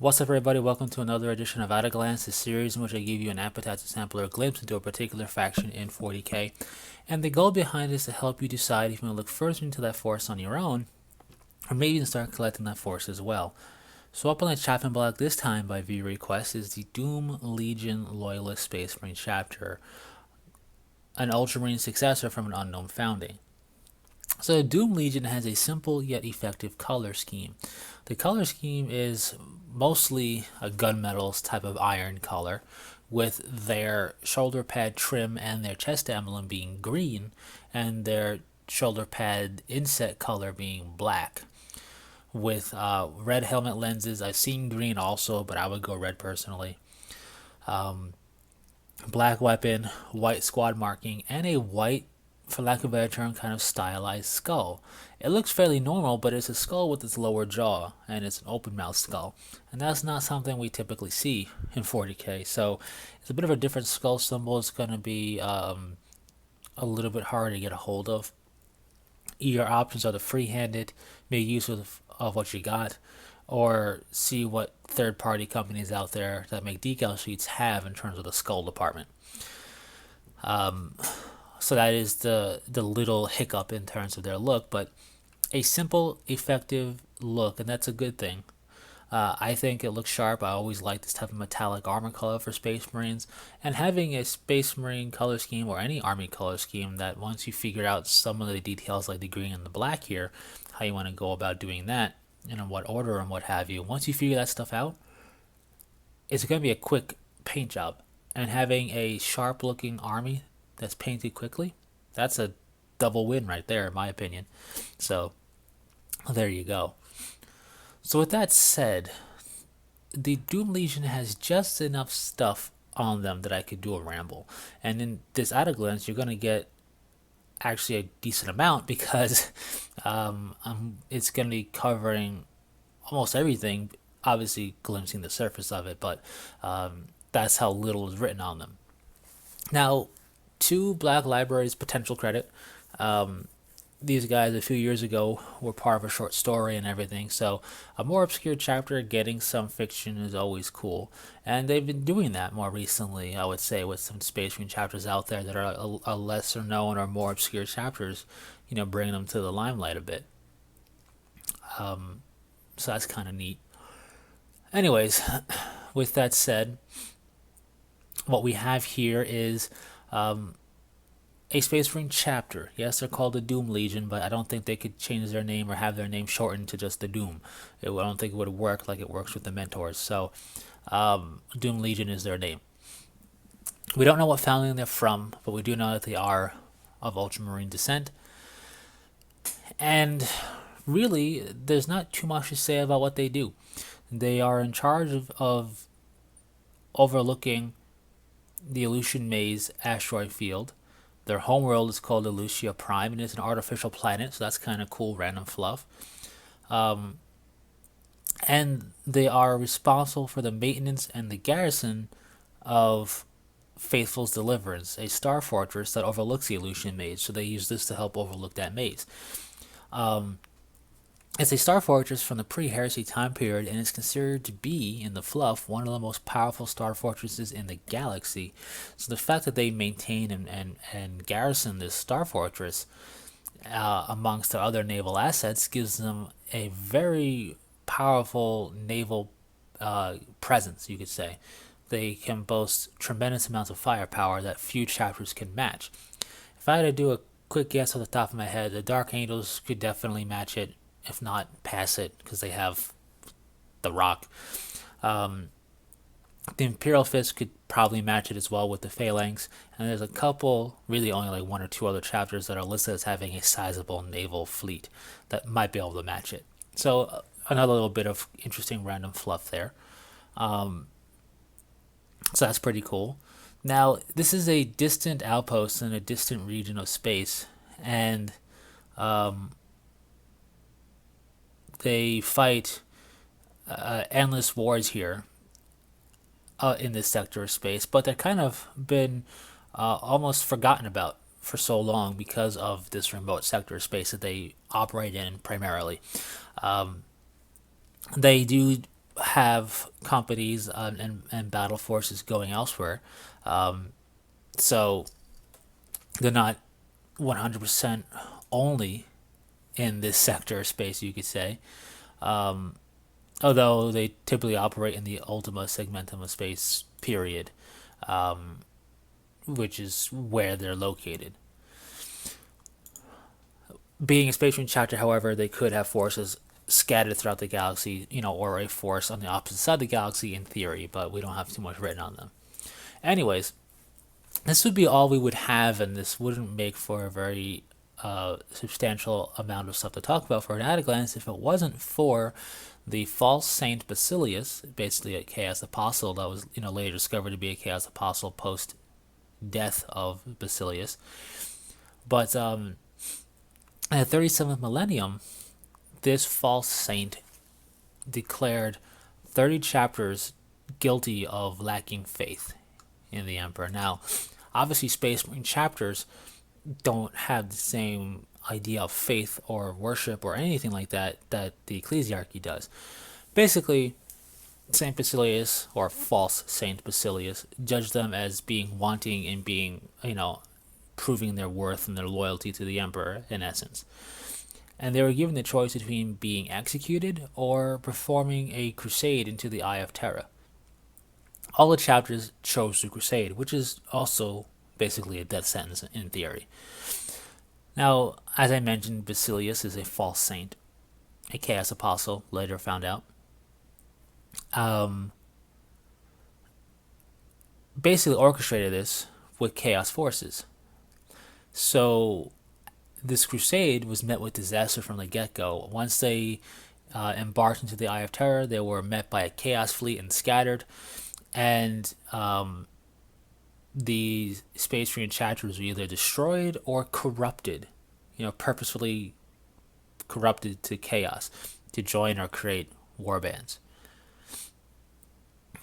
What's up, everybody? Welcome to another edition of At a Glance, a series in which I give you an appetizer sample or a glimpse into a particular faction in 40k. And the goal behind it is to help you decide if you want to look further into that force on your own, or maybe even start collecting that force as well. So up on the chopping block this time by view request is the Doom Legion Loyalist Space Marine chapter, an Ultramarine successor from an unknown founding. So Doom Legion has a simple yet effective color scheme. The color scheme is mostly a gunmetals type of iron color, with their shoulder pad trim and their chest emblem being green, and their shoulder pad inset color being black. With red helmet lenses, I've seen green also, but I would go red personally. Black weapon, white squad marking, and a white, for lack of a better term, kind of stylized skull. It looks fairly normal, but it's a skull with its lower jaw, and it's an open mouth skull. And that's not something we typically see in 40k, so it's a bit of a different skull symbol. It's going to be a little bit harder to get a hold of. Your options are the free-handed, make use of what you got, or see what third-party companies out there that make decal sheets have in terms of the skull department. So that is the little hiccup in terms of their look, but a simple, effective look, and that's a good thing. I think it looks sharp. I always like this type of metallic armor color for Space Marines, and having a Space Marine color scheme or any Army color scheme that once you figure out some of the details like the green and the black here, how you want to go about doing that, and in what order and what have you. Once you figure that stuff out, it's going to be a quick paint job, and having a sharp looking army that's painted quickly, that's a double win right there, in my opinion. So there you go. So with that said, the Doom Legion has just enough stuff on them that I could do a ramble. And in this at a glance, you're going to get actually a decent amount because it's going to be covering almost everything, obviously glimpsing the surface of it, but that's how little is written on them. Now, to Black Library's potential credit, these guys a few years ago were part of a short story and everything, so a more obscure chapter getting some fiction is always cool. And they've been doing that more recently, I would say, with some Space Marine chapters out there that are a lesser known or more obscure chapters, bringing them to the limelight a bit. So that's kind of neat. Anyways, with that said, what we have here is a Space Marine chapter. Yes, they're called the Doom Legion, but I don't think they could change their name or have their name shortened to just the Doom. I don't think it would work like it works with the Mentors. So, Doom Legion is their name. We don't know what founding they're from, but we do know that they are of Ultramarine descent. And really, there's not too much to say about what they do. They are in charge of overlooking the Aleutian Maze asteroid field. Their homeworld is called Elutia Prime, and it's an artificial planet, so that's kind of cool, random fluff. And they are responsible for the maintenance and the garrison of Faithful's Deliverance, a star fortress that overlooks the Aleutian Maze, so they use this to help overlook that maze. It's a star fortress from the pre-heresy time period, and is considered to be, in the fluff, one of the most powerful star fortresses in the galaxy. So the fact that they maintain and garrison this star fortress amongst their other naval assets gives them a very powerful naval presence, you could say. They can boast tremendous amounts of firepower that few chapters can match. If I had to do a quick guess off the top of my head, the Dark Angels could definitely match it, if not pass it, because they have the Rock. The Imperial Fist could probably match it as well with the Phalanx, and there's a couple, really only like one or two other chapters that are listed as having a sizable naval fleet that might be able to match it. So another little bit of interesting random fluff there. So that's pretty cool. Now, this is a distant outpost in a distant region of space, and they fight endless wars here in this sector of space, but they're kind of been almost forgotten about for so long because of this remote sector of space that they operate in primarily. They do have companies and battle forces going elsewhere. So they're not 100% only in this sector of space, you could say. Although they typically operate in the Ultima Segmentum of space, period, which is where they're located. Being a Space Marine chapter, however, they could have forces scattered throughout the galaxy, or a force on the opposite side of the galaxy in theory, but we don't have too much written on them. Anyways, this would be all we would have, and this wouldn't make for a very substantial amount of stuff to talk about for an at a glance if it wasn't for the false Saint Basilius, basically a Chaos Apostle that was later discovered to be a Chaos Apostle post death of Basilius. But in the 37th millennium, this false saint declared 30 chapters guilty of lacking faith in the Emperor. Now, obviously, Space Marine chapters don't have the same idea of faith or worship or anything like that the ecclesiarchy does. Basically, Saint Basilius, or false Saint Basilius, judged them as being wanting in being, proving their worth and their loyalty to the emperor, in essence. And they were given the choice between being executed or performing a crusade into the Eye of Terra. All the chapters chose the crusade, which is also basically a death sentence in theory. Now, as I mentioned, Basilius is a false saint, a Chaos Apostle, later found out. Basically orchestrated this with Chaos forces. So this crusade was met with disaster from the get-go. Once they embarked into the Eye of Terror, they were met by a Chaos fleet and scattered. And the Space Marine chapters were either destroyed or corrupted, purposefully corrupted to Chaos to join or create warbands.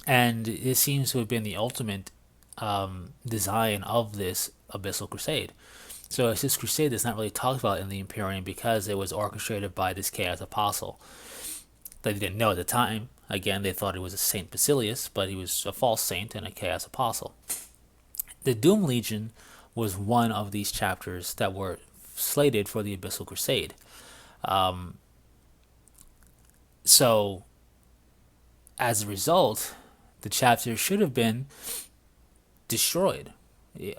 And it seems to have been the ultimate design of this Abyssal Crusade. So it's this crusade that's not really talked about in the Imperium because it was orchestrated by this Chaos Apostle that they didn't know at the time. Again, they thought it was a Saint Basilius, but he was a false saint and a Chaos Apostle. The Doom Legion was one of these chapters that were slated for the Abyssal Crusade. So, as a result, the chapter should have been destroyed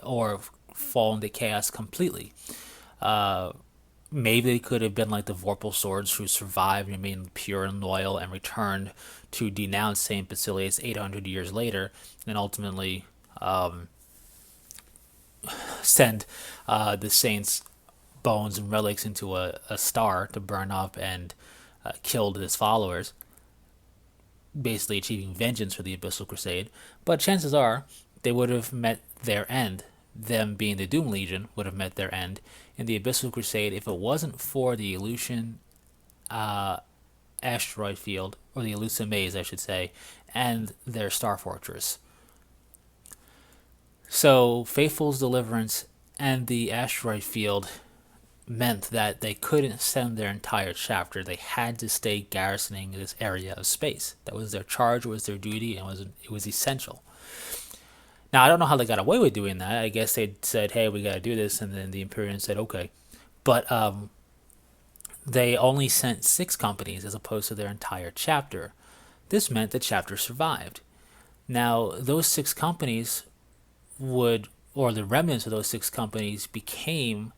or fallen to chaos completely. Maybe they could have been like the Vorpal Swords, who survived and remained pure and loyal and returned to denounce Saint Basilius 800 years later, and ultimately send the saint's bones and relics into a star to burn up and killed his followers, basically achieving vengeance for the Abyssal Crusade. But chances are they would have met their end. Them being the Doom Legion would have met their end in the Abyssal Crusade if it wasn't for the Aleutian asteroid field, or the Aleutian Maze, I should say, and their Star Fortress. So, Faithful's deliverance and the asteroid field meant that they couldn't send their entire chapter. They had to stay garrisoning this area of space. That was their charge, it was their duty, and it was essential. Now, I don't know how they got away with doing that. I guess they said, hey, we got to do this, and then the Imperium said, okay. But they only sent 6 companies as opposed to their entire chapter. This meant the chapter survived. Now, those 6 companies or the remnants of those 6 companies became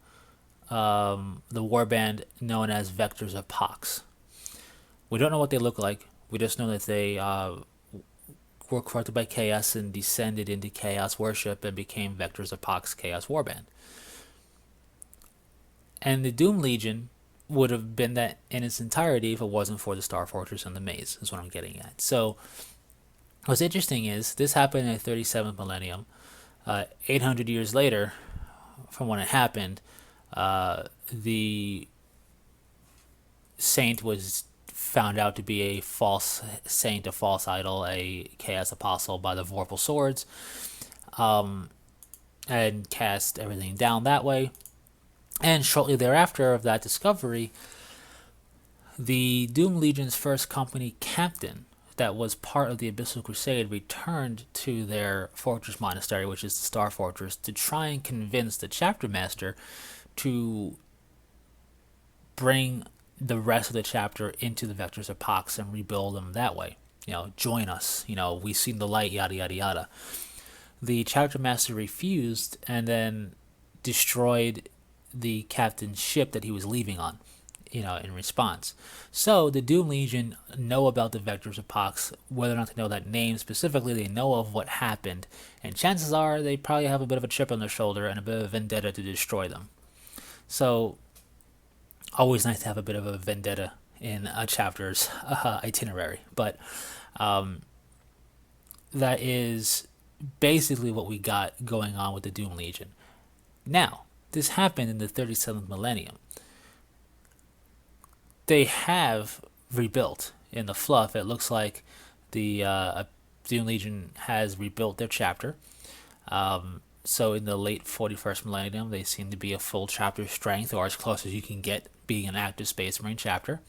the warband known as Vectors of Pax. We don't know what they look like. We just know that they were corrupted by chaos and descended into chaos worship and became Vectors of Pax Chaos Warband. And the Doom Legion would have been that in its entirety if it wasn't for the Star Fortress and the Maze, is what I'm getting at. So, what's interesting is this happened in the 37th millennium. 800 years later, from when it happened, the saint was found out to be a false saint, a false idol, a Chaos Apostle by the Vorpal Swords, and cast everything down that way. And shortly thereafter of that discovery, the Doom Legion's first company captain that was part of the Abyssal Crusade returned to their fortress monastery, which is the Star Fortress, to try and convince the chapter master to bring the rest of the chapter into the Vectors of Pax and rebuild them that way. Join us. We've seen the light, yada, yada, yada. The chapter master refused and then destroyed the captain's ship that he was leaving on, in response. So the Doom Legion know about the Vectors of Pax, whether or not they know that name specifically, they know of what happened, and chances are they probably have a bit of a chip on their shoulder and a bit of a vendetta to destroy them. So, always nice to have a bit of a vendetta in a chapter's itinerary, but that is basically what we got going on with the Doom Legion. Now, this happened in the 37th millennium. They have rebuilt in the fluff. It looks like the Doom Legion has rebuilt their chapter. So in the late 41st millennium, they seem to be a full chapter strength, or as close as you can get being an active Space Marine chapter.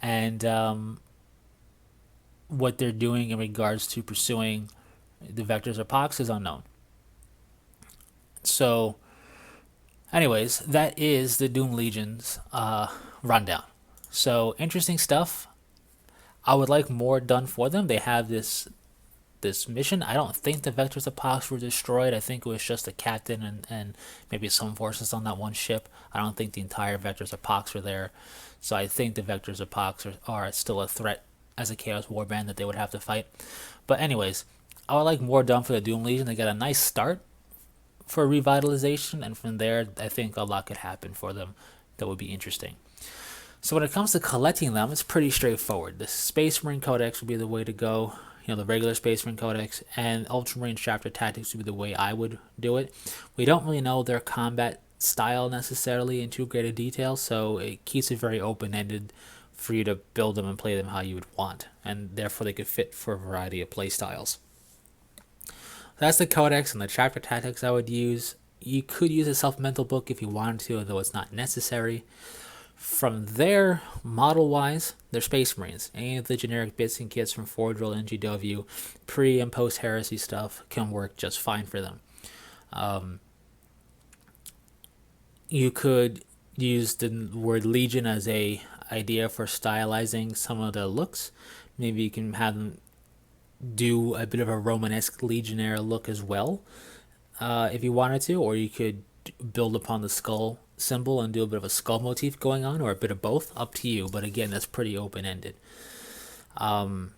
And what they're doing in regards to pursuing the Vectors of Pax is unknown. So, anyways, that is the Doom Legion's rundown. So, interesting stuff. I would like more done for them. They have this mission. I don't think the Vectors of Pax were destroyed. I think it was just the captain and maybe some forces on that one ship. I don't think the entire Vectors of Pax were there. So I think the Vectors of Pax are still a threat as a Chaos Warband that they would have to fight. But anyways, I would like more done for the Doom Legion. They got a nice start for revitalization, and from there, I think a lot could happen for them that would be interesting. So when it comes to collecting them, it's pretty straightforward. The Space Marine Codex would be the way to go. The regular Space Marine Codex, and Ultramarine Chapter Tactics would be the way I would do it. We don't really know their combat style necessarily in too great a detail, so it keeps it very open-ended for you to build them and play them how you would want, and therefore they could fit for a variety of play styles. That's the Codex and the Chapter Tactics I would use. You could use a Self-Mental book if you wanted to, although it's not necessary. From there, model-wise, they're Space Marines. Any of the generic bits and kits from Forge World and GW, pre- and post-heresy stuff can work just fine for them. You could use the word Legion as a idea for stylizing some of the looks. Maybe you can have them do a bit of a Romanesque Legionnaire look as well, if you wanted to, or you could build upon the skull symbol and do a bit of a skull motif going on, or a bit of both, up to you. But again, that's pretty open-ended. As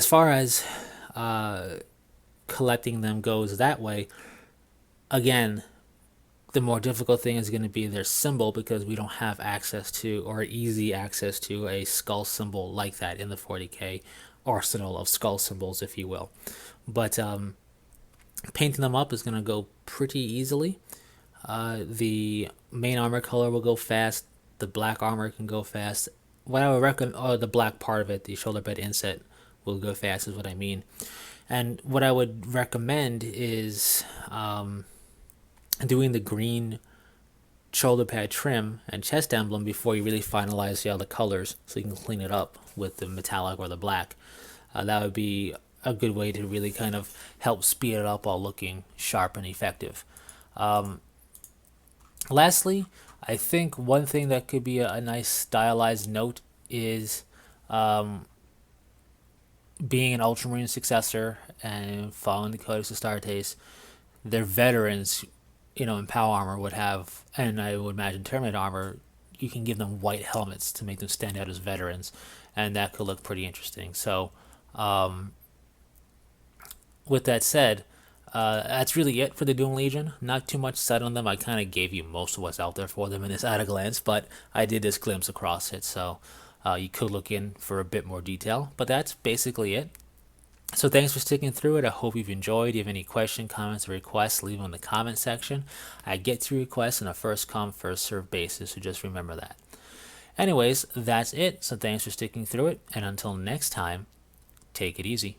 far as collecting them goes that way, again, the more difficult thing is going to be their symbol, because we don't have access to, or easy access to, a skull symbol like that in the 40k arsenal of skull symbols, if you will. But painting them up is going to go pretty easily. The main armor color will go fast. The black armor can go fast. What I would recommend, or the black part of it, the shoulder pad inset, will go fast, is what I mean. And what I would recommend is doing the green shoulder pad trim and chest emblem before you really finalize the other colors, so you can clean it up with the metallic or the black. That would be a good way to really kind of help speed it up while looking sharp and effective. Lastly, I think one thing that could be a nice stylized note is being an Ultramarine successor and following the Codex Astartes. Their veterans, in POW armor would have, and I would imagine Terminator armor, you can give them white helmets to make them stand out as veterans, and that could look pretty interesting. So, with that said, that's really it for the Doom Legion. Not too much said on them. I kind of gave you most of what's out there for them in this at a glance, but I did just glimpse across it, so you could look in for a bit more detail. But that's basically it. So thanks for sticking through it. I hope you've enjoyed. If you have any questions, comments, or requests, leave them in the comment section. I get to requests on a first come, first served basis, so just remember that. Anyways, that's it. So thanks for sticking through it, and until next time, take it easy.